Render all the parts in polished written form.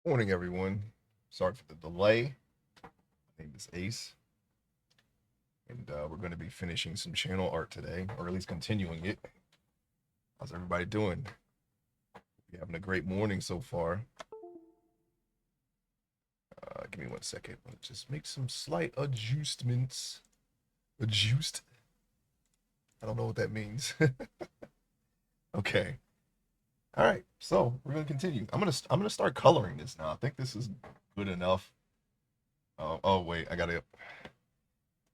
Morning, everyone. Sorry for the delay. My name is Ace, and we're going to be finishing some channel art today, or at least continuing it. How's everybody doing? You having a great morning so far? Give me 1 second. Let's just make some slight adjustments. Adjust? I don't know what that means. Okay. All right. So we're gonna continue. I'm gonna start coloring this now. I think this is good enough. Oh wait, I gotta.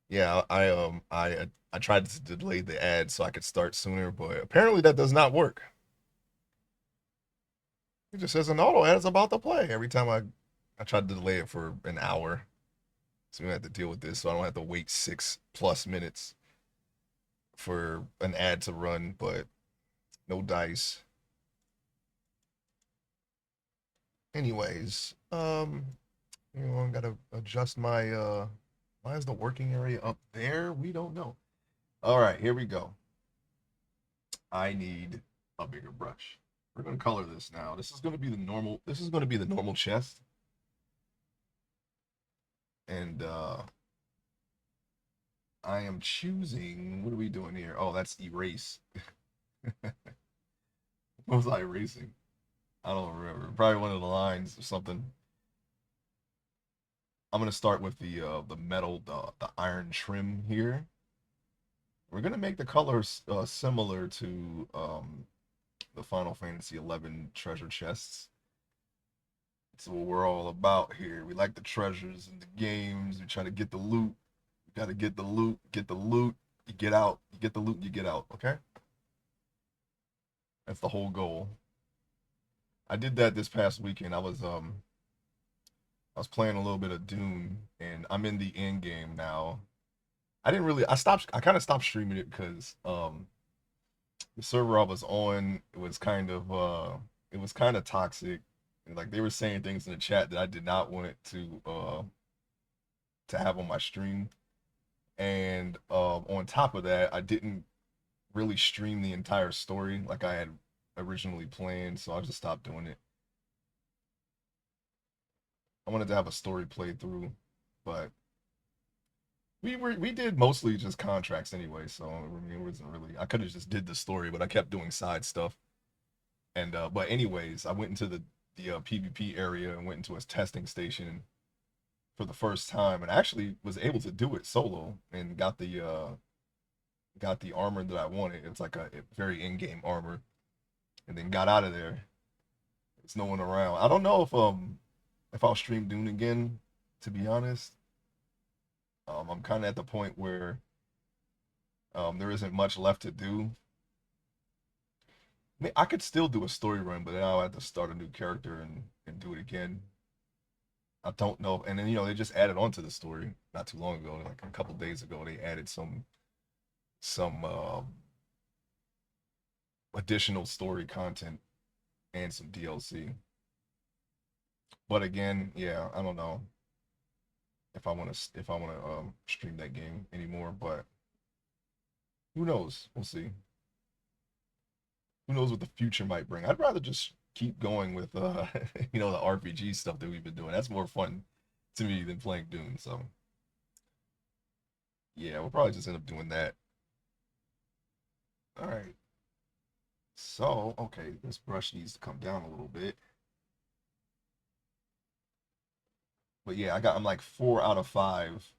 Yeah, I tried to delay the ad so I could start sooner, but apparently that does not work. It just says an auto ad is about to play every time I tried to delay it for an hour. So we have to deal with this so I don't have to wait 6+ minutes for an ad to run, but no dice. Anyways, I gotta adjust my why is the working area up there? We don't know. All right, here we go. I need a bigger brush. We're gonna color this now. This is gonna be the normal. This is gonna be the normal chest, and I am choosing. What are we doing here? Oh, that's erase. What was I erasing? I don't remember. Probably one of the lines or something. I'm gonna start with the metal, the iron trim here. We're gonna make the colors similar to the Final Fantasy 11 treasure chests. That's what we're all about here. We like the treasures and the games. We try to get the loot. You gotta get the loot, get the loot, you get out, you get the loot, you get out, okay? That's the whole goal. I did that this past weekend. I was playing a little bit of Dune and I'm in the end game now. I kind of stopped streaming it because the server I was on it was kind of toxic. And, like they were saying things in the chat that I did not want it to have on my stream. And on top of that, I didn't really stream the entire story like I had originally planned, so I just stopped doing it. I wanted to have a story playthrough, but we did mostly just contracts anyway, so I mean, it wasn't really. I could have just did the story, but I kept doing side stuff. And but anyways, I went into the PvP area and went into a testing station for the first time, and actually was able to do it solo and got the armor that I wanted. It's like a very in-game armor, and then got out of there. There's no one around. I don't know if I'll stream Dune again. To be honest, I'm kind of at the point where there isn't much left to do. I mean, I could still do a story run, but then I'll have to start a new character and do it again. I don't know. And then they just added on to the story not too long ago, like a couple days ago. They added some additional story content and some DLC. But again, yeah, I don't know if I want to stream that game anymore. But who knows? We'll see. Who knows what the future might bring? I'd rather just keep going with the RPG stuff that we've been doing. That's more fun to me than playing Dune. So yeah, we'll probably just end up doing that. All right. So okay, this brush needs to come down a little bit. But yeah, I'm like 4 out of 5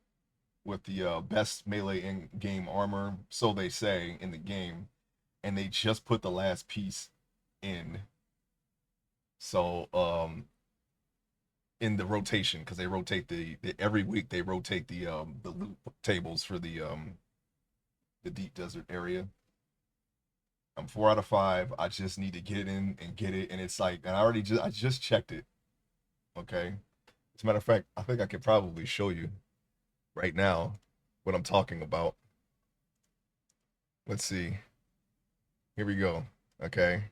with the best melee in game armor, so they say in the game, and they just put the last piece in. So in the rotation, because they rotate every week they rotate the loot tables for the deep desert area. I'm 4 out of 5. I just need to get it in and get it, and it's like, and I just checked it. Okay. As a matter of fact, I think I could probably show you right now what I'm talking about. Let's see. Here we go. Okay.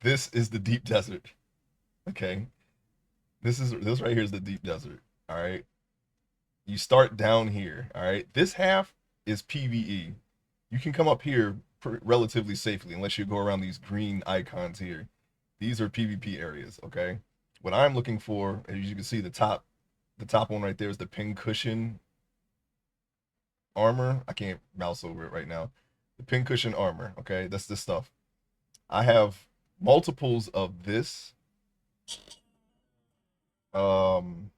This is the deep desert. Okay. This right here is the deep desert. All right. You start down here. All right. This half is PvE. You can come up here relatively safely unless you go around these green icons here. These are PvP areas, okay? What I'm looking for, as you can see, the top one right there is the pincushion armor. I can't mouse over it right now. The pincushion armor, okay? That's this stuff. I have multiples of this. Um,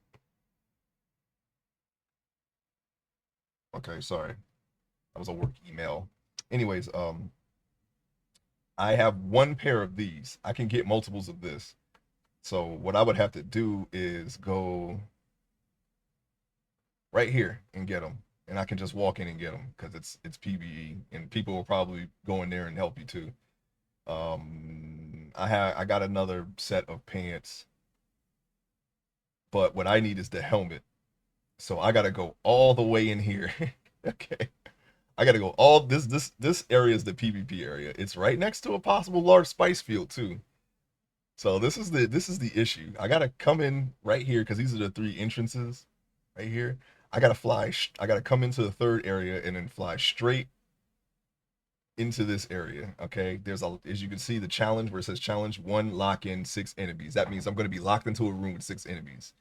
okay, sorry. That was a work email. Anyways, I have one pair of these. I can get multiples of this. So what I would have to do is go right here and get them, and I can just walk in and get them because it's PVE, and people will probably go in there and help you too. I got another set of pants, but what I need is the helmet. So I gotta go all the way in here. Okay. I gotta go all this area is the PvP area. It's right next to a possible large spice field too. So this is the issue. I gotta come in right here because these are the three entrances right here. I gotta fly. I gotta come into the third area and then fly straight into this area. Okay. There's a as you can see the challenge where it says challenge one lock in six enemies. That means I'm gonna be locked into a room with six enemies.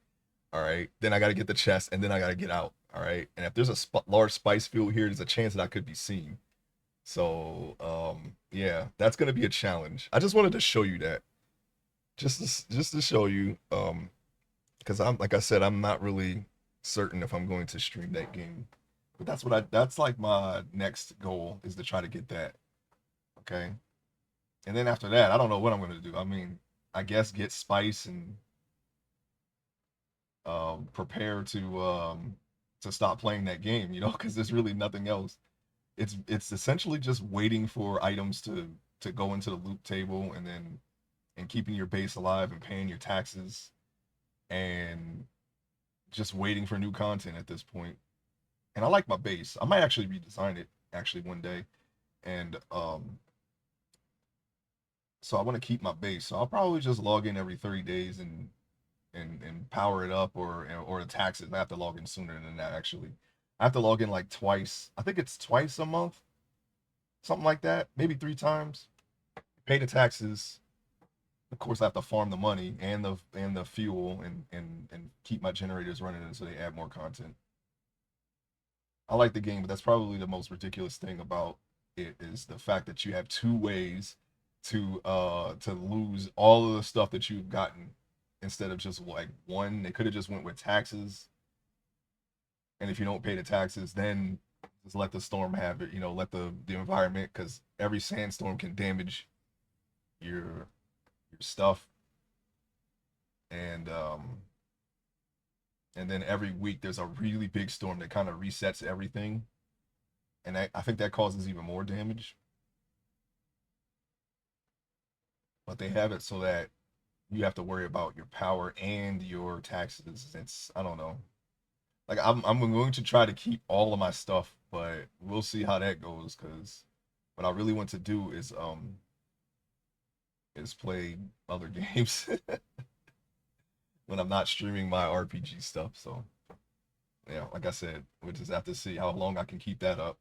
All right. Then I gotta get the chest and then I gotta get out. All right. And if there's a large spice field here, there's a chance that I could be seen. So yeah, that's gonna be a challenge. I just wanted to show you that just to show you because I'm like I said I'm not really certain if I'm going to stream that game, but that's like my next goal is to try to get that. Okay, and then after that I don't know what I'm going to do. I mean, I guess get spice and prepare to stop playing that game, because there's really nothing else. It's essentially just waiting for items to go into the loot table and keeping your base alive and paying your taxes and just waiting for new content at this point. And I like my base. I might actually redesign it actually one day. And so I want to keep my base. So I'll probably just log in every 30 days and power it up or the taxes. I have to log in sooner than that actually. I have to log in like twice. I think it's twice a month, something like that. Maybe three times. Pay the taxes. Of course, I have to farm the money and the fuel and keep my generators running until they add more content. I like the game, but that's probably the most ridiculous thing about it is the fact that you have two ways to lose all of the stuff that you've gotten instead of just like one. They could have just went with taxes, and if you don't pay the taxes, then just let the storm have it. Let the environment because every sandstorm can damage your stuff, and and then every week there's a really big storm that kind of resets everything, and I think that causes even more damage. But they have it so that you have to worry about your power and your taxes. It's I don't know. Like I'm going to try to keep all of my stuff, but we'll see how that goes. Because what I really want to do is play other games when I'm not streaming my RPG stuff. So yeah, like I said, we'll just have to see how long I can keep that up.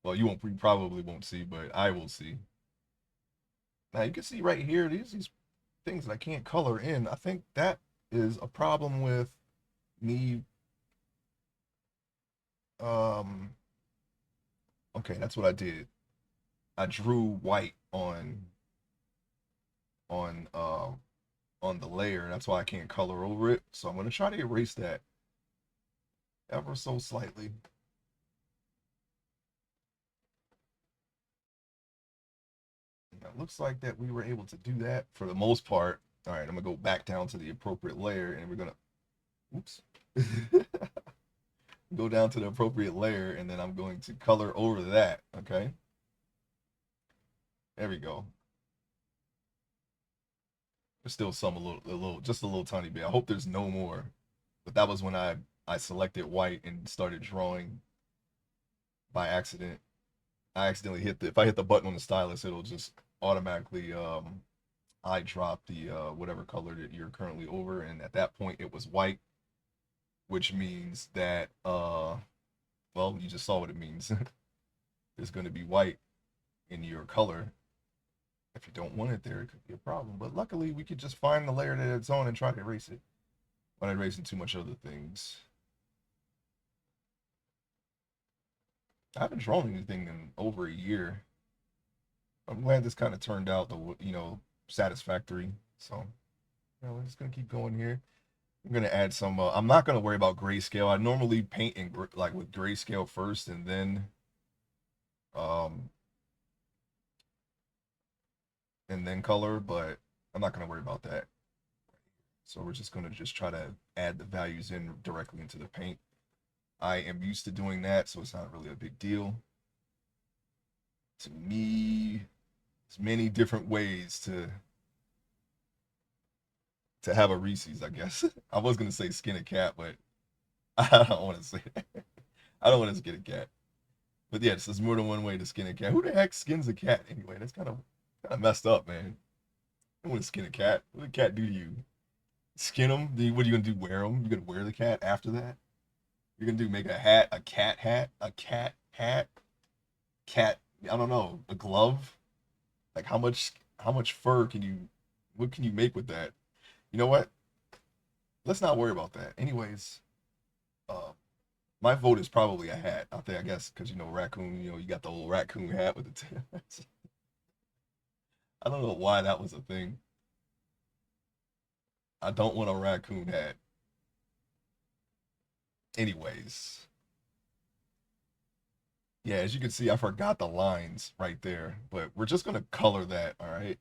Well, you probably won't see, but I will see. Now you can see right here these things that I can't color in. I think that is a problem with me. Um, okay, that's what I did. I drew white on uh on the layer. That's why I can't color over it. So I'm gonna try to erase that ever so slightly. And it looks like that we were able to do that for the most part. All right, I'm gonna go back down to the appropriate layer, and we're gonna, oops, go down to the appropriate layer, and then I'm going to color over that. Okay, there we go. There's still some just a little tiny bit. I hope there's no more. But that was when I selected white and started drawing by accident. I accidentally if I hit the button on the stylus, it'll just automatically eye drop the whatever color that you're currently over, and at that point it was white, which means that well, you just saw what it means. There's going to be white in your color, If you don't want it there, it could be a problem. But luckily, we could just find the layer that it's on and try to erase it. Without erasing too much other things. I haven't drawn anything in over a year. I'm glad this kind of turned out, satisfactory. So, we're just gonna keep going here. I'm gonna add some. I'm not gonna worry about grayscale. I normally paint in like with grayscale first, um, and then color. But I'm not gonna worry about that. So we're just gonna just try to add the values in directly into the paint. I am used to doing that, so it's not really a big deal. To me, there's many different ways to have a Reese's, I guess. I was gonna say skin a cat, but I don't want to say that. I don't want to skin a cat. But yes, there's more than one way to skin a cat. Who the heck skins a cat anyway? That's kind of messed up, man. I don't want to skin a cat. What did a cat do to you? Skin them? What are you gonna do? Wear them? You gonna wear the cat after that? You're gonna do make a hat, a cat hat, a cat hat, cat. I don't know, a glove. Like how much fur can you? What can you make with that? You know what? Let's not worry about that. Anyways, uh, my vote is probably a hat out there, I guess, because raccoon. You got the little raccoon hat with the. I don't know why that was a thing. I don't want a raccoon hat. Anyways, yeah, as you can see, I forgot the lines right there, but we're just gonna color that. All right,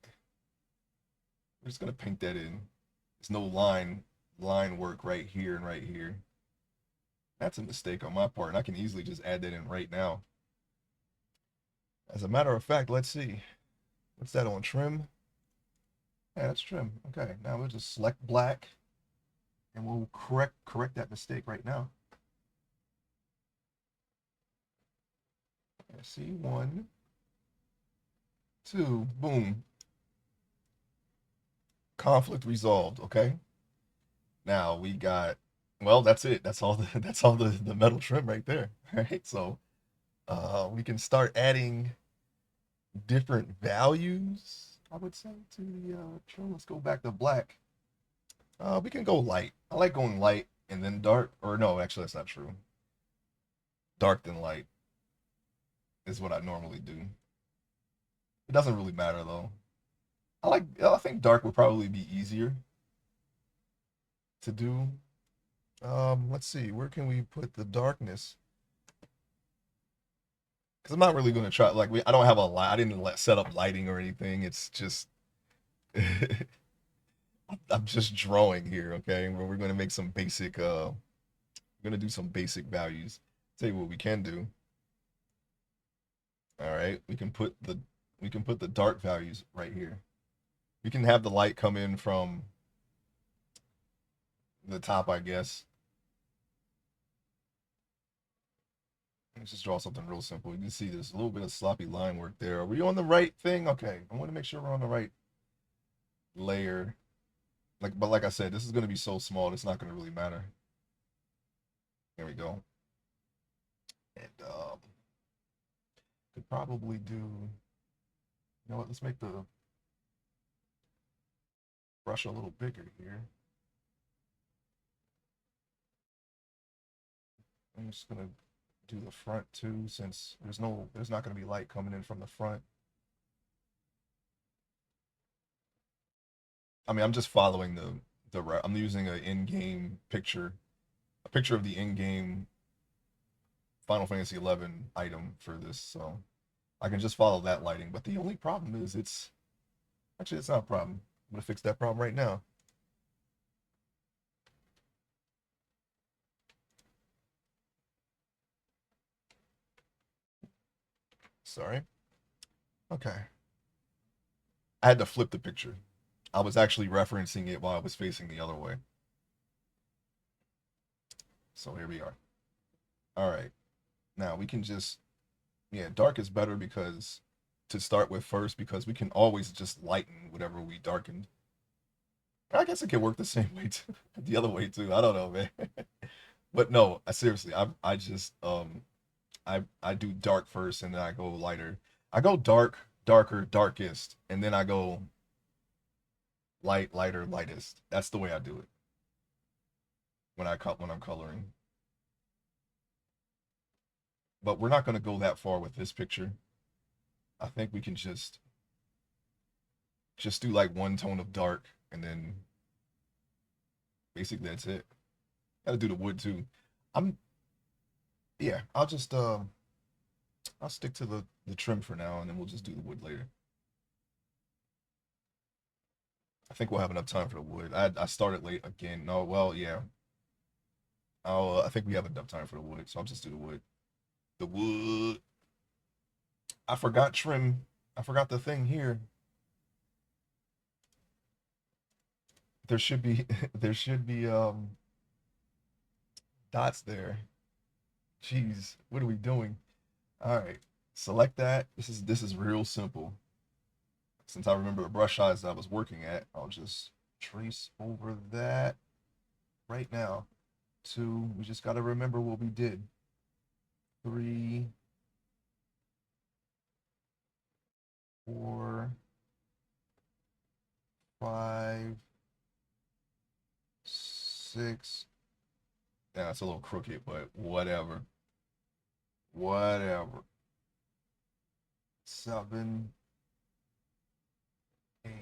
we're just gonna paint that in. There's no line work right here and right here. That's a mistake on my part, and I can easily just add that in right now. As a matter of fact, let's see. What's that on trim? Yeah, that's trim. Okay, now we'll just select black, and we'll correct that mistake right now. See, 1, 2, boom. Conflict resolved. Okay. Now we got. Well, that's it. That's all the metal trim right there. All right. So we can start adding different values, I would say, to the trim. Let's go back to black. We can go light. I like going light and then dark. Or no, actually, that's not true. Dark then light is what I normally do. It doesn't really matter though. I think dark would probably be easier to do. Let's see, where can we put the darkness? Because I'm not really going to try. Like I don't have a light. I didn't set up lighting or anything. It's just I'm just drawing here. Okay, we're going to make some basic. We're going to do some basic values. Tell you what we can do. All right, we can put the dark values right here. We can have the light come in from the top, I guess. Let's just draw something real simple. You can see there's a little bit of sloppy line work there. Are we on the right thing? Okay, I want to make sure we're on the right layer. But like I said, this is going to be so small, it's not going to really matter. There we go. And could probably do. You know what? Let's make the brush a little bigger here. I'm just gonna do the front too, since there's not gonna be light coming in from the front. I mean, I'm just following I'm using an in-game picture, a picture of the in-game Final Fantasy 11 item for this, so I can just follow that lighting. But the only problem is it's not a problem. I'm gonna fix that problem right now. Sorry. Okay. I had to flip the picture. I was actually referencing it while I was facing the other way. So here we are. All right. Now we can just, yeah, dark is better because to start with first, because we can always just lighten whatever we darkened. I guess it could work the same way too, the other way too. I don't know, man. But no, seriously, I just I do dark first and then I go lighter. I go dark darker, darkest, and then I go light, lighter, lightest. That's the way I do it when I'm coloring. But we're not going to go that far with this picture. I think we can just do like one tone of dark, and then basically that's it. Got to do the wood too. I'm yeah. I'll stick to the trim for now, and then we'll just do the wood later. I think we'll have enough time for the wood. I started late again. No, well, yeah. I think we have enough time for the wood, so I'll just do the wood. The wood. I forgot trim. I forgot the thing here. There should be there should be dots there. Jeez, what are we doing? All right, select that. This is real simple. Since I remember the brush size that I was working at, I'll just trace over that right now. 2. We just got to remember what we did. 3, 4, 5, 6. Yeah, it's a little crooked, but whatever. Whatever. 7, 8,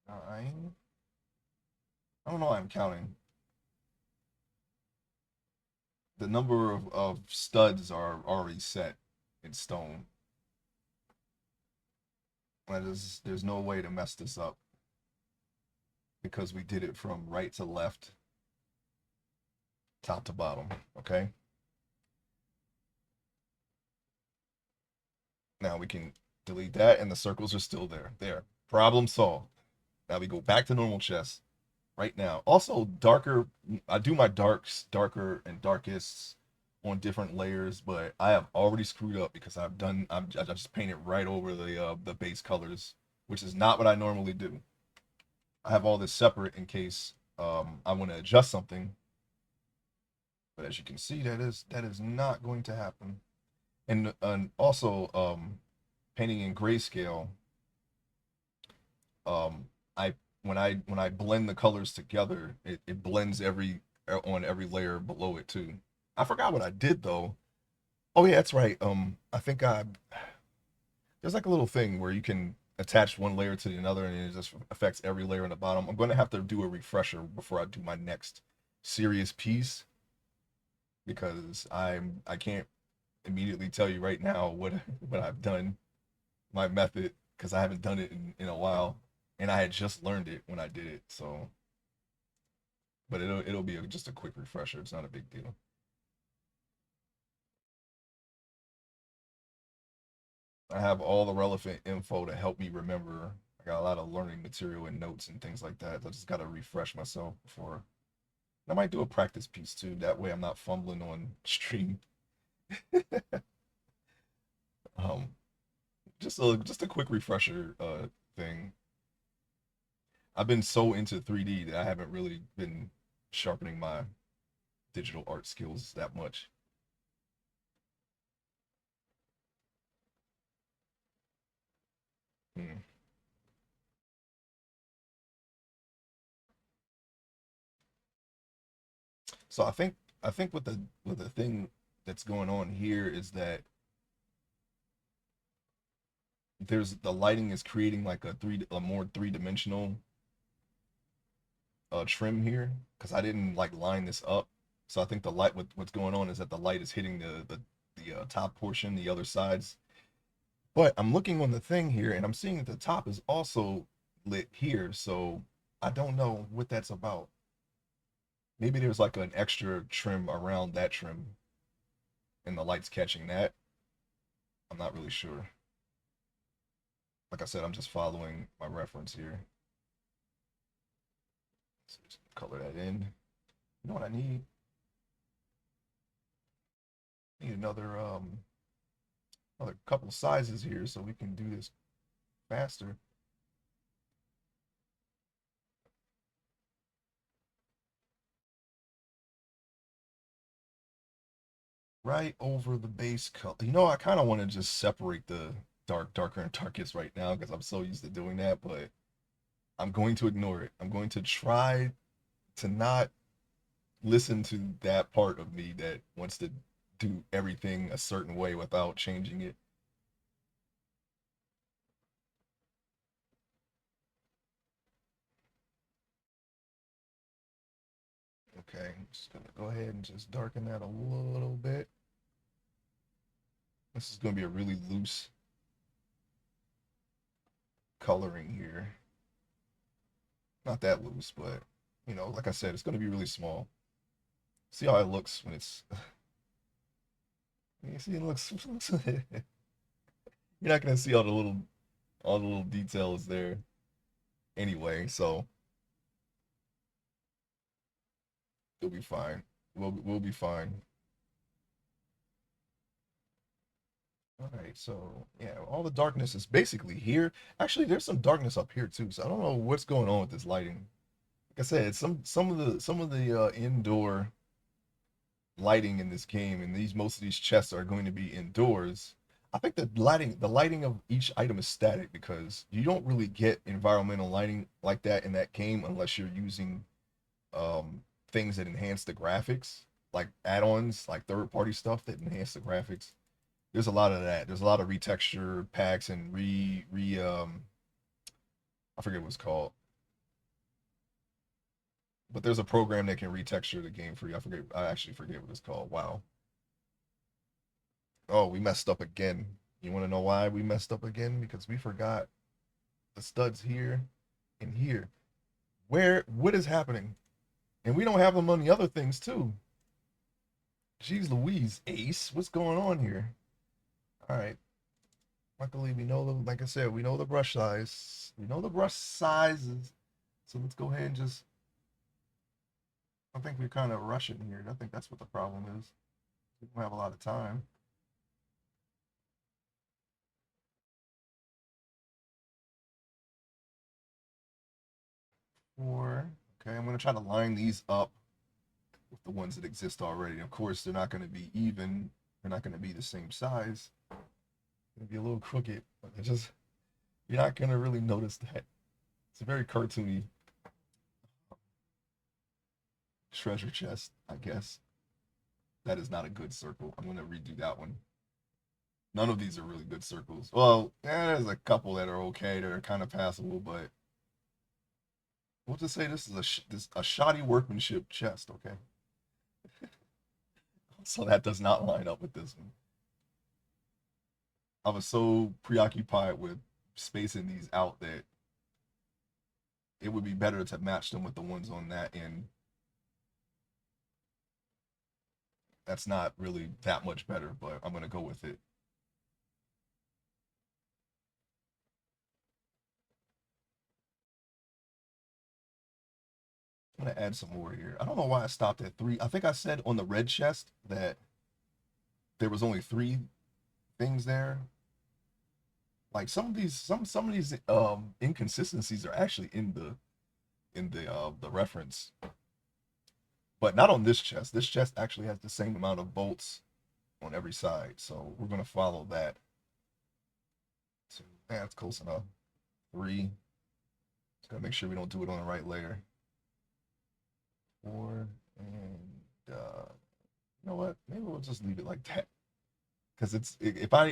9. I don't know why I'm counting. The number of studs are already set in stone. There's no way to mess this up because we did it from right to left, top to bottom. Okay. Now we can delete that, and the circles are still there. There. Problem solved. Now we go back to normal chess right now. Also, darker. I do my darks, darker, and darkest on different layers, but I have already screwed up because I just painted right over the base colors, which is not what I normally do. I have all this separate in case I want to adjust something, but as you can see, that is not going to happen. And also painting in grayscale, um, I when I blend the colors together, it blends on every layer below it too. I forgot what I did though. Oh yeah, that's right. I think there's like a little thing where you can attach one layer to the another, and it just affects every layer on the bottom. I'm going to have to do a refresher before I do my next serious piece because I can't immediately tell you right now what I've done, my method, because I haven't done it in a while, and I had just learned it when I did it. So, but it'll be just a quick refresher. It's not a big deal. I have all the relevant info to help me remember. I got a lot of learning material and notes and things like that. I just got to refresh myself before. I might do a practice piece too. That way I'm not fumbling on stream. Um, just a quick refresher thing. I've been so into 3D that I haven't really been sharpening my digital art skills that much. Hmm. So I think what the thing that's going on here is that there's the lighting is creating like a more three-dimensional trim here because I didn't like line this up. So I think the light what's going on is that the light is hitting the top portion, the other sides. But I'm looking on the thing here and I'm seeing that the top is also lit here. So I don't know what that's about. Maybe there's like an extra trim around that trim and the light's catching that. I'm not really sure. Like I said, I'm just following my reference here. So just color that in. You know what I need? I need another couple sizes here so we can do this faster. right over the base color. You know, I kind of want to just separate the darker, and darkest right now because I'm so used to doing that, but I'm going to ignore it. I'm going to try to not listen to that part of me that wants to do everything a certain way without changing it. Okay, I'm just gonna go ahead and just darken that a little bit. This is gonna be a really loose coloring here. Not that loose, but you know, like I said, it's gonna be really small. See how it looks when it's. You see, it looks. You're not gonna see all the little details there anyway, so it'll be fine. We'll be fine. All right, so yeah, all the darkness is basically here. Actually, there's some darkness up here too, so I don't know what's going on with this lighting. Like I said, some of the indoor lighting in this game, and these most of these chests are going to be indoors. I think the lighting of each item is static because you don't really get environmental lighting like that in that game unless you're using things that enhance the graphics, like add-ons, like third-party stuff that enhance the graphics. There's a lot of that. There's a lot of retexture packs and re I forget what it's called, but there's a program that can retexture the game for you. I actually forget what it's called. Wow. Oh, we messed up again. You want to know why we messed up again? Because we forgot the studs here and here. What is happening? And we don't have them on the other things too. Jeez Louise, Ace, what's going on here? All right. Luckily, we know the, like I said, we know the brush size. We know the brush sizes. So let's go ahead and just, I think we're kind of rushing here. I think that's what the problem is. We don't have a lot of time. Or, okay, I'm going to try to line these up with the ones that exist already. Of course, they're not going to be even. They're not going to be the same size. It's going to be a little crooked, but it just, you're not going to really notice that. It's a very cartoony treasure chest, I guess. That is not a good circle. I'm going to redo that one. None of these are really good circles. Well, there's a couple that are okay. They're kind of passable, but we'll just say this is a shoddy workmanship chest, okay? So that does not line up with this one. I was so preoccupied with spacing these out that it would be better to match them with the ones on that end. That's not really that much better, but I'm gonna go with it. I'm gonna add some more here. I don't know why I stopped at three. I think I said on the red chest that there was only three things there. Like some of these inconsistencies are actually in the reference, but not on this chest. This chest actually has the same amount of bolts on every side, so we're gonna follow that. So yeah, that's close enough. Three. Just gotta make sure we don't do it on the right layer. Four and you know what? Maybe we'll just leave it like that because if I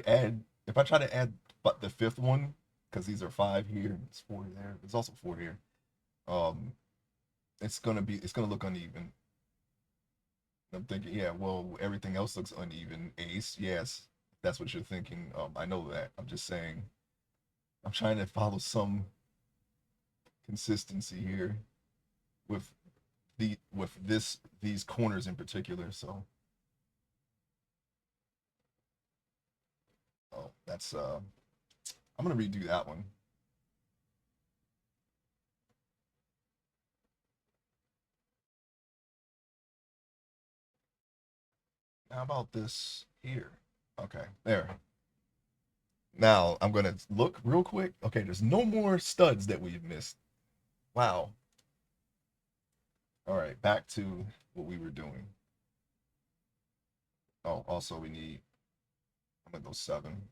try to add but the fifth one because these are five here and it's four there. There's also four here. Um, it's gonna look uneven. I'm thinking, yeah, well, everything else looks uneven. Ace, yes, that's what you're thinking. I know that. I'm just saying, I'm trying to follow some consistency here with these corners in particular. So, oh, that's I'm gonna redo that one. How about this here? Okay, there. Now I'm gonna look real quick. Okay, there's no more studs that we've missed. Wow. All right, back to what we were doing. Oh, also we need. I'm gonna go 7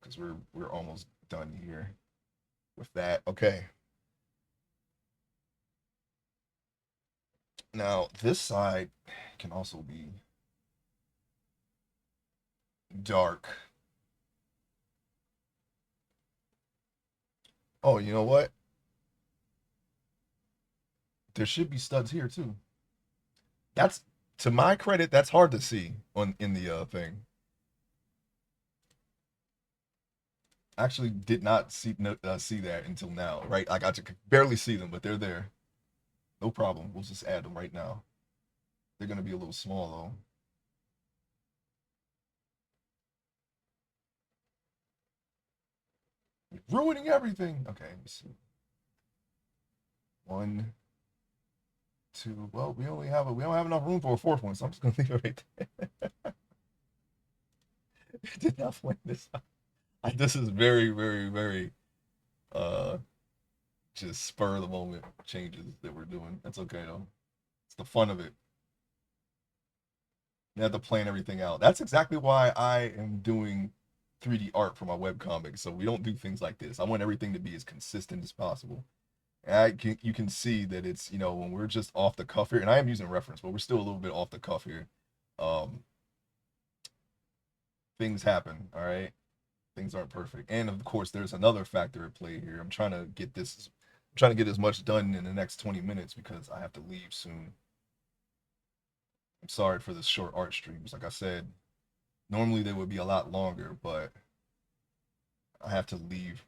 because we're almost done here with that. Okay. Now this side can also be dark. Oh, you know what? There should be studs here too. That's to my credit. That's hard to see on in the thing. Actually, did not see see that until now. Right, I got to barely see them, but they're there. No problem. We'll just add them right now. They're gonna be a little small though. Ruining everything. Okay, let me see. 1, 2. Well, we don't have enough room for a fourth one, so I'm just gonna leave it right there. Did not plan this. This is very, very, very uh just spur of the moment changes that we're doing. That's okay though. It's the fun of it. You have to plan everything out. That's exactly why I am doing 3D art for my webcomic. So we don't do things like this. I want everything to be as consistent as possible. And you can see that it's, when we're just off the cuff here, and I am using reference, but we're still a little bit off the cuff here. Um, things happen, all right? Things aren't perfect. And of course, there's another factor at play here. I'm trying to get as much done in the next 20 minutes because I have to leave soon. I'm sorry for the short art streams. Like I said, normally they would be a lot longer, but I have to leave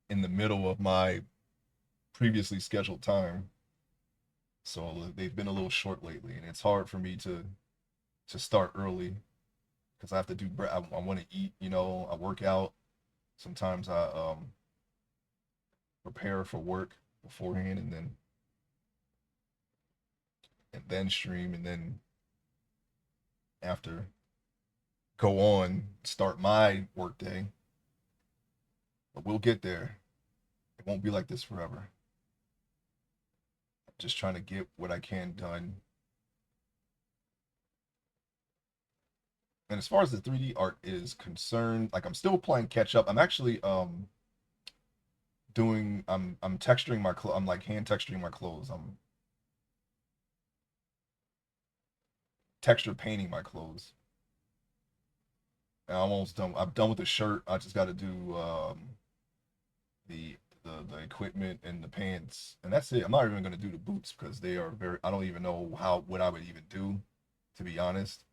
in the middle of my previously scheduled time. So they've been a little short lately, and it's hard for me to start early because I have to do. I want to eat. I work out. Sometimes I prepare for work beforehand, and then stream, and then after go on start my work day. But we'll get there. It won't be like this forever. Just trying to get what I can done. And as far as the 3D art is concerned, like I'm still playing catch up. I'm actually doing I'm texturing my clothes. I'm like hand texturing my clothes. I'm texture painting my clothes. And I'm almost done. I'm done with the shirt. I just got to do the the equipment and the pants, and that's it. I'm not even gonna do the boots because they are very. I don't even know what I would even do, to be honest.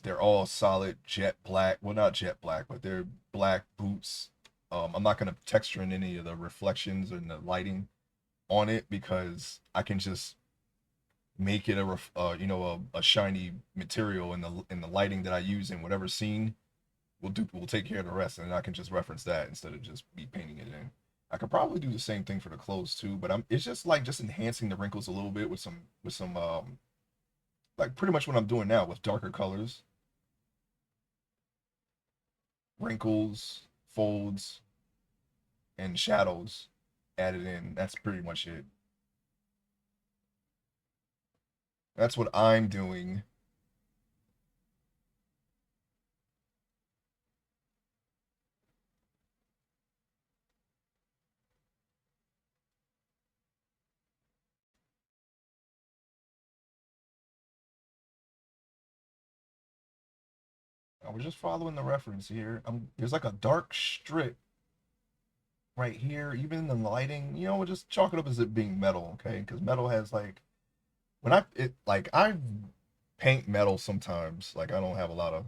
They're all solid jet black. Well, not jet black, but they're black boots. I'm not gonna texture in any of the reflections and the lighting on it because I can just make it a shiny material in the lighting that I use in whatever scene. We'll take care of the rest, and I can just reference that instead of just be painting it in. I could probably do the same thing for the clothes too, but it's just like just enhancing the wrinkles a little bit with some like pretty much what I'm doing now with darker colors, wrinkles, folds, and shadows added in. That's pretty much it. That's what I'm doing. I was just following the reference here. There's like a dark strip right here, even in the lighting. We'll just chalk it up as it being metal, okay? Because metal has like when I paint metal sometimes. Like I don't have a lot of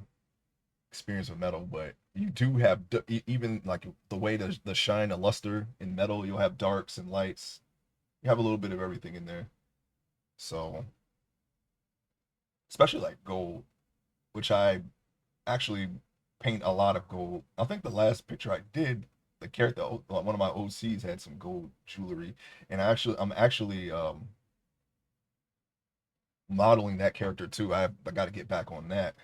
experience with metal, but you do have even like the way the shine, the luster in metal. You'll have darks and lights. You have a little bit of everything in there. So especially like gold, which I actually paint a lot of gold. I think the last picture I did, the character, one of my OCs had some gold jewelry, and I'm actually modeling that character too. I got to get back on that,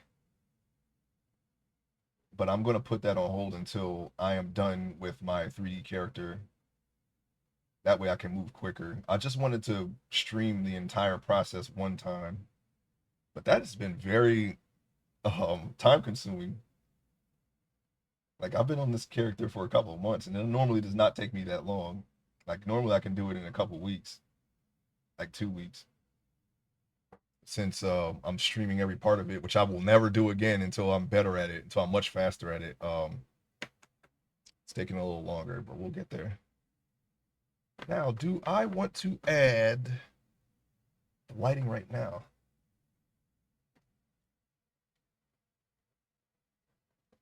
but I'm gonna put that on hold until I am done with my 3D character That way I can move quicker. I just wanted to stream the entire process one time, but that has been very time consuming. Like I've been on this character for a couple of months, and it normally does not take me that long. Like normally I can do it in a couple weeks, like 2 weeks. Since I'm streaming every part of it, which I will never do again until I'm better at it, until I'm much faster at it. It's taking a little longer, but we'll get there. Now, do I want to add lighting right now?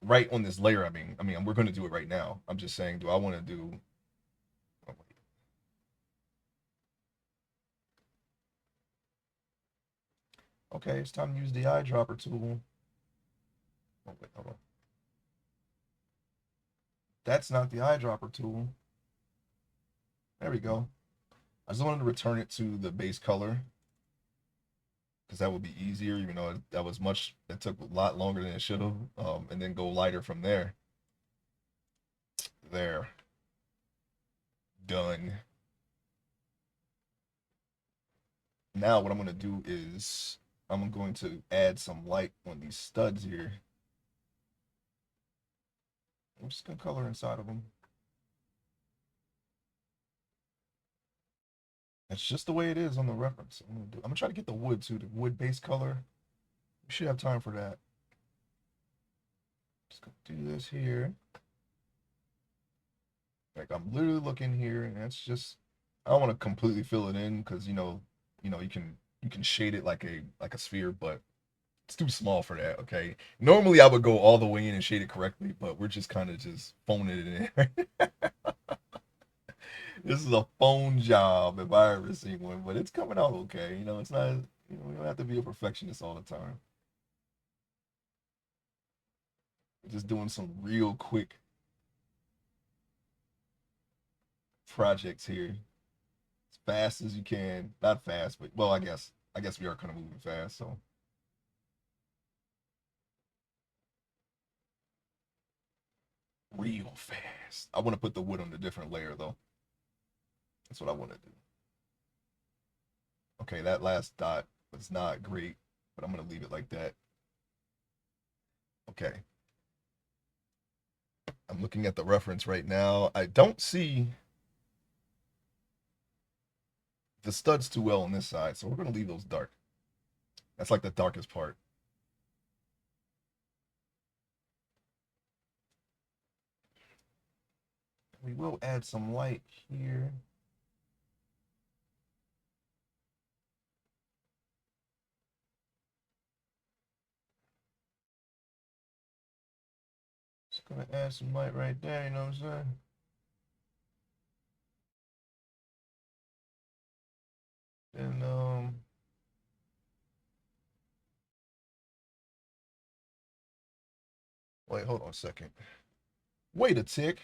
Right on this layer, I mean, we're going to do it right now. I'm just saying, do I want to do? Oh, okay, it's time to use the eyedropper tool. Oh, wait, hold on. That's not the eyedropper tool. There we go. I just wanted to return it to the base color because that would be easier, even though that was much, it took a lot longer than it should have. And then go lighter from there. There. Done. Now what I'm going to do is I'm going to add some light on these studs here. I'm just going to color inside of them. That's just the way it is on the reference. I'm gonna try to get the wood too, the wood base color. We should have time for that. Just gonna do this here. Like I'm literally looking here, and that's just I don't want to completely fill it in because you can shade it like a sphere, but it's too small for that. Okay. Normally I would go all the way in and shade it correctly, but we're just kind of just phoning it in. This is a phone job if I ever see one, but it's coming out okay. It's not. We don't have to be a perfectionist all the time. Just doing some real quick projects here as fast as you can. Not fast, but well, I guess we are kind of moving fast. So real fast. I want to put the wood on a different layer though. That's what I want to do. Okay, that last dot was not great, but I'm gonna leave it like that. Okay. I'm looking at the reference right now. I don't see the studs too well on this side, so we're gonna leave those dark. That's like the darkest part. We will add some light here. Just gonna add some light right there, you know what I'm saying? And wait, hold on a second. Wait a tick.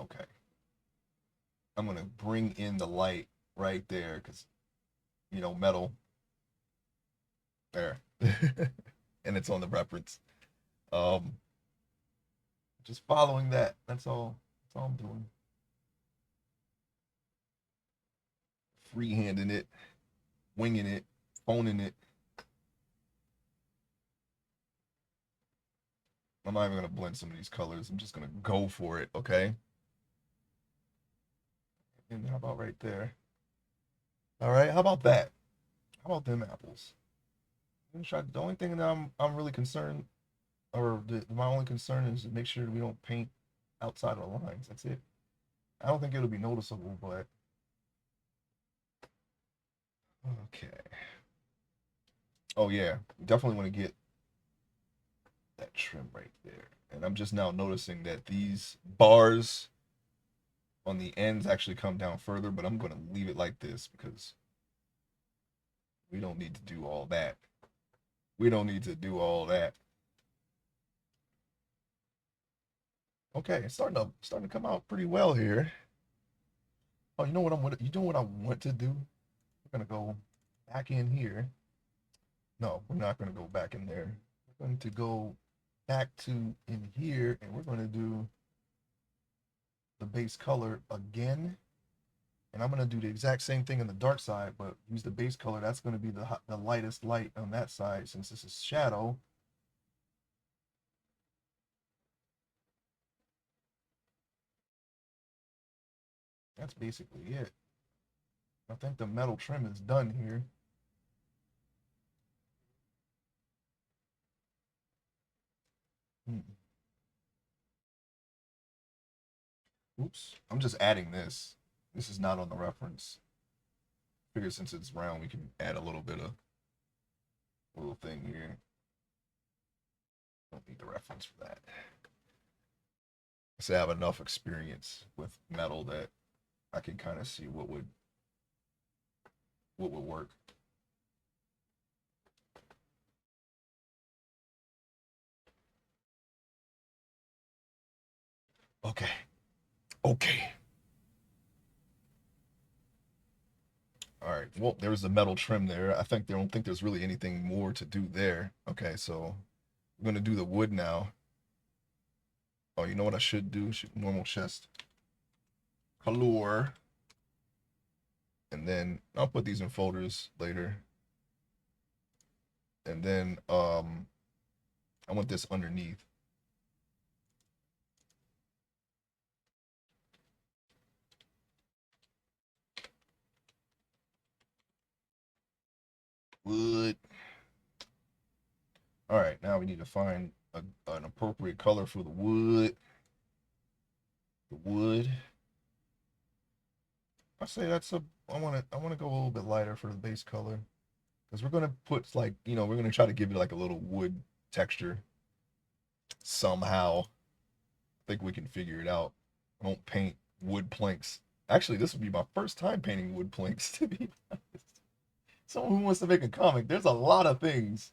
Okay. I'm gonna bring in the light right there because metal there. And it's on the reference. Um just following that. That's all I'm doing. Freehanding it, winging it, phoning it. I'm not even gonna blend some of these colors. I'm just gonna go for it, okay? And how about right there? All right, how about that? How about them apples? The only thing that I'm really concerned, or my only concern is to make sure we don't paint outside of the lines. That's it. I don't think it'll be noticeable, but okay. Oh yeah, definitely want to get that trim right there. And I'm just now noticing that these bars on the ends actually come down further, but I'm going to leave it like this because we don't need to do all that. We don't need to do all that. Okay, it's starting to come out pretty well here. Oh, you know what I want to do? We're gonna go back in here. No, we're not gonna go back in there. We're going to go back to in here, and we're gonna do the base color again. And I'm going to do the exact same thing on the dark side, but use the base color. That's going to be the lightest light on that side since this is shadow. That's basically it. I think the metal trim is done here. Oops. I'm just adding this. This is not on the reference. Figure since it's round, we can add a little bit of little thing here. Don't need the reference for that. I have enough experience with metal that I can kind of see what would work. Okay. Okay. All right. Well, there's the metal trim there. I don't think there's really anything more to do there. Okay, so I'm gonna do the wood now. Oh, you know what I should do? Normal chest. Color. And then I'll put these in folders later. And then I want this underneath. Wood. All right, now we need to find an appropriate color for the wood. The wood. I say that's a. I want to go a little bit lighter for the base color, because we're gonna put like we're gonna try to give it like a little wood texture. Somehow, I think we can figure it out. I don't paint wood planks. Actually, this would be my first time painting wood planks. To be honest, someone who wants to make a comic, there's a lot of things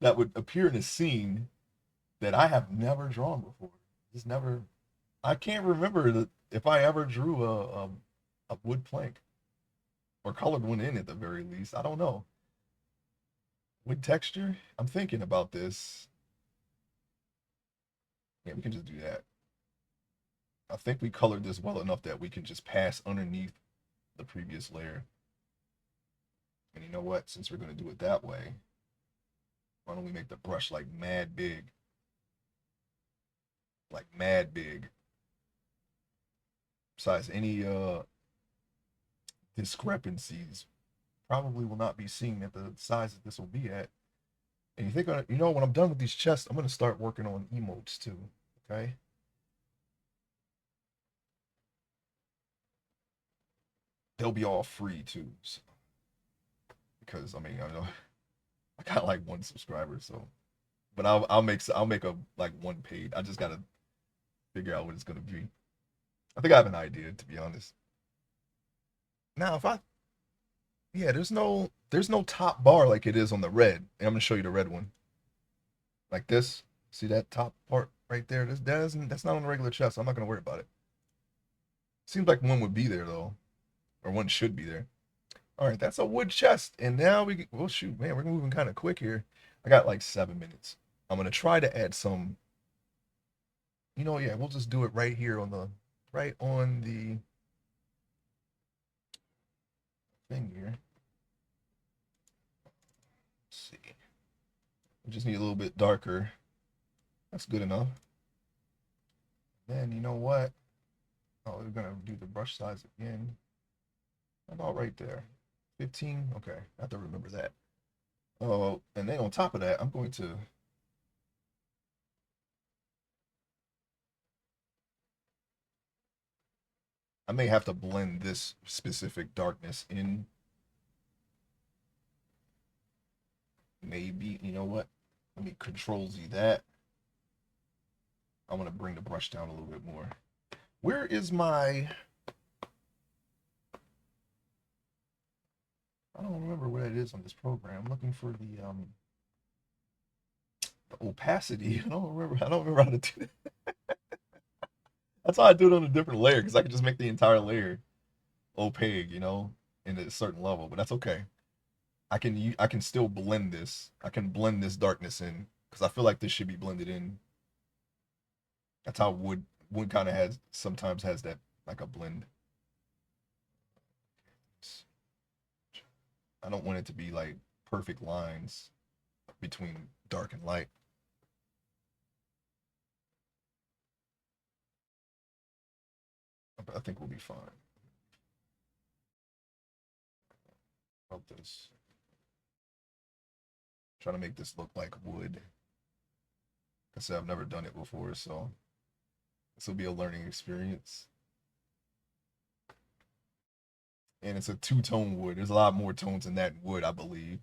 that would appear in a scene that I have never drawn before. Just never. I can't remember if I ever drew a wood plank or colored one in at the very least. I don't know. Wood texture. I'm thinking about this. Yeah, we can just do that. I think we colored this well enough that we can just pass underneath the previous layer. And you know what? Since we're going to do it that way, why don't we make the brush like mad big? Like mad big. Besides, any discrepancies probably will not be seen at the size that this will be at. And you think, when I'm done with these chests, I'm going to start working on emotes too. Okay. They'll be all free too. So, because I mean, I know I got like one subscriber, so but I'll make a like one paid. I just gotta figure out what it's gonna be. I think I have an idea, to be honest. Now, if I yeah, there's no top bar like it is on the red. And I'm gonna show you the red one. Like this. See that top part right there? That's not on the regular chest. So I'm not gonna worry about it. Seems like one would be there though, or one should be there. All right, that's a wood chest, and now well shoot, man, we're moving kind of quick here. I got like 7 minutes. I'm gonna try to add some. Yeah, we'll just do it right here right on the thing here. Let's see. We just need a little bit darker. That's good enough. Then you know what? Oh, we're gonna do the brush size again. About right there. 15. Okay, I have to remember that. Oh, and then on top of that, I'm going to I may have to blend this specific darkness in. Maybe, you know what? Let me Control Z that. I'm gonna bring the brush down a little bit more. Where is my? I don't remember what it is on this program. I'm looking for the opacity. I don't remember how to do that. That's why I do it on a different layer, because I can just make the entire layer opaque, in a certain level. But that's okay. I can still blend this. I can blend this darkness in because I feel like this should be blended in. That's how wood wood kind of has sometimes has that like a blend. I don't want it to be like perfect lines between dark and light. But I think we'll be fine. About this. Trying to make this look like wood. Like I said, I've never done it before, so this will be a learning experience. And it's a two-tone wood. There's a lot more tones in that wood, I believe.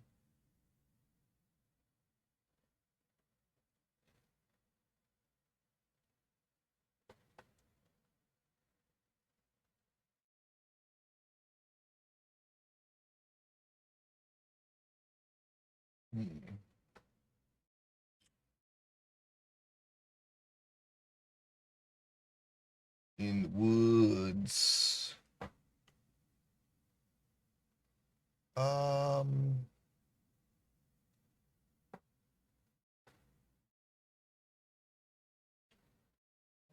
Hmm. In the woods. Um,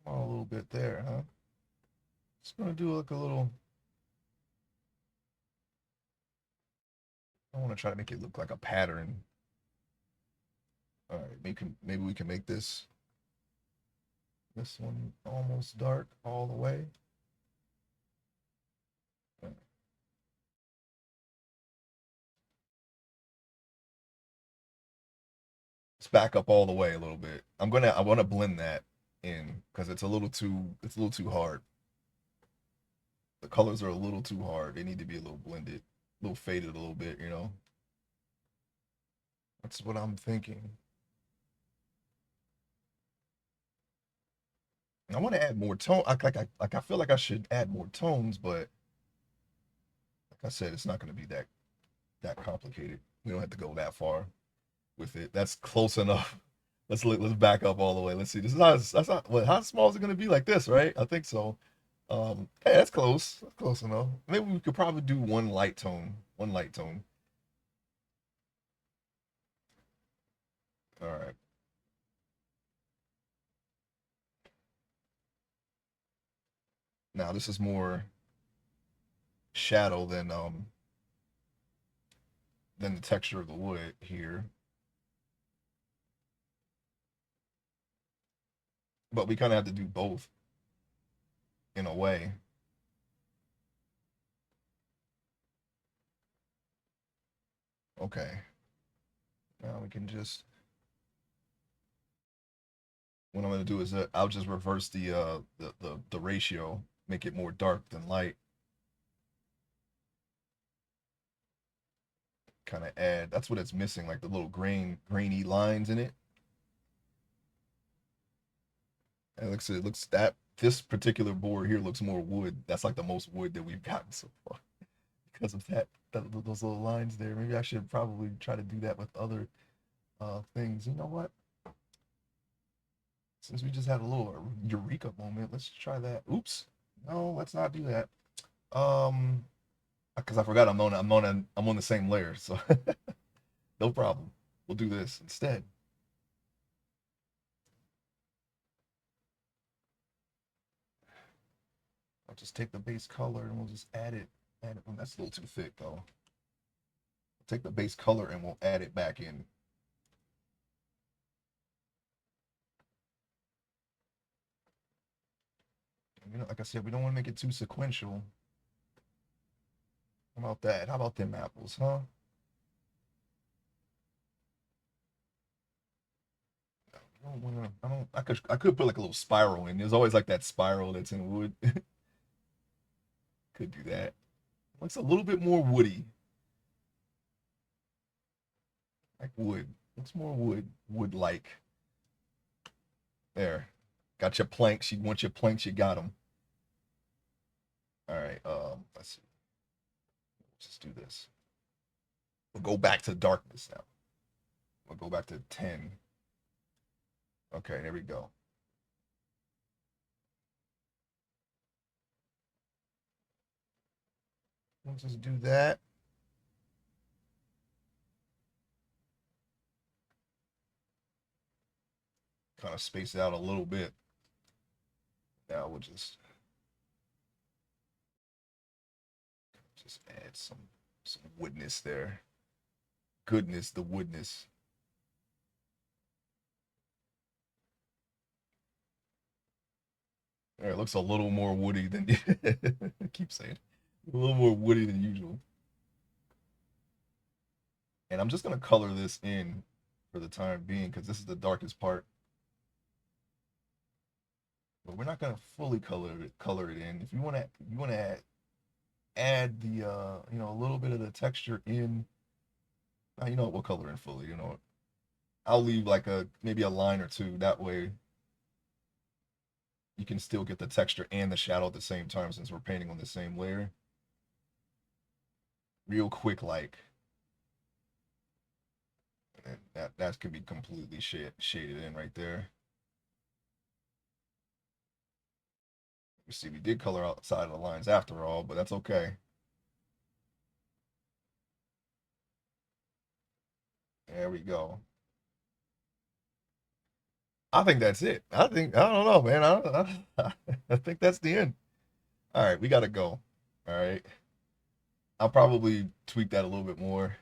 a little bit there, huh? Just gonna do like a little. I want to try to make it look like a pattern. All right, maybe we can make this one almost dark all the way. Let's back up all the way a little bit. I want to blend that in because it's a little too hard. The colors are a little too hard. They need to be a little blended, a little faded a little bit, you know. That's what I'm thinking. I want to add more tone. I feel like I should add more tones, but like I said, it's not going to be that complicated. We don't have to go that far with it. That's close enough. Let's back up all the way. Let's see. This is not that's not what how small is it going to be like this, right? I think so. Hey, that's close. That's close enough. Maybe we could probably do one light tone. One light tone. All right. Now this is more shadow than the texture of the wood here. But we kind of have to do both in a way. Okay. Now we can just what I'm gonna do is I'll just reverse the ratio, make it more dark than light. Kind of add that's what it's missing, like the little grainy lines in it. It looks that this particular board here looks more wood. That's like the most wood that we've gotten so far because of those little lines there. Maybe I should probably try to do that with other things. You know what? Since we just had a little eureka moment, let's try that. Oops. No, let's not do that. Um, because I forgot I'm on the same layer, so no problem. We'll do this instead. I'll just take the base color and we'll just add it. That's a little too thick though. Take the base color and we'll add it back in. You know, like I said, we don't want to make it too sequential. How about that? How about them apples, huh? I don't wanna, I don't I could put like a little spiral in. There's always like that spiral that's in wood. Could do that. Looks a little bit more woody. Like wood. Looks more wood like. There. Got your planks. You want your planks, you got them. All right. Let's see. Let's just do this. We'll go back to darkness now. We'll go back to 10. Okay, there we go. Let's just do that. Kind of space it out a little bit. will just add some woodness there. Goodness, the woodness. All right, it looks a little more woody than I keep saying. A little more woody than usual. And I'm just gonna color this in for the time being because this is the darkest part. But we're not gonna fully color it in. If you wanna add the a little bit of the texture in. You know what, we'll color in fully. You know, I'll leave like maybe a line or two. That way you can still get the texture and the shadow at the same time since we're painting on the same layer. Real quick, like, and that could be completely shaded in right there. You see, we did color outside of the lines after all, but that's okay. There we go. I think that's it. I don't know, man. I think that's the end. All right, we gotta go. All right, I'll probably tweak that a little bit more,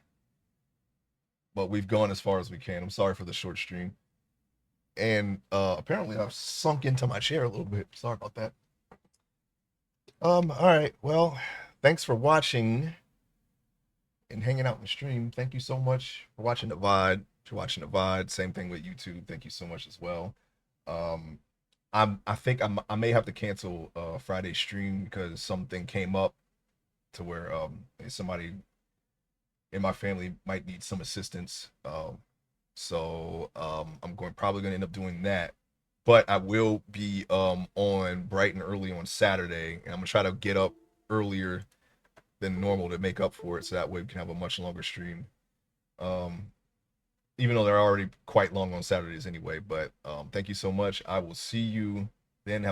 but we've gone as far as we can. I'm sorry for the short stream, and apparently I've sunk into my chair a little bit. Sorry about that. All right. Well, thanks for watching and hanging out in the stream. Thank you so much for watching the VOD. If you're watching the VOD, same thing with YouTube. Thank you so much as well. Um, I think I may have to cancel Friday's stream because something came up to where somebody in my family might need some assistance. So I'm probably gonna end up doing that. But I will be on bright and early on Saturday, and I'm gonna try to get up earlier than normal to make up for it, so that way we can have a much longer stream. Even though they're already quite long on Saturdays anyway. But thank you so much. I will see you then. Have a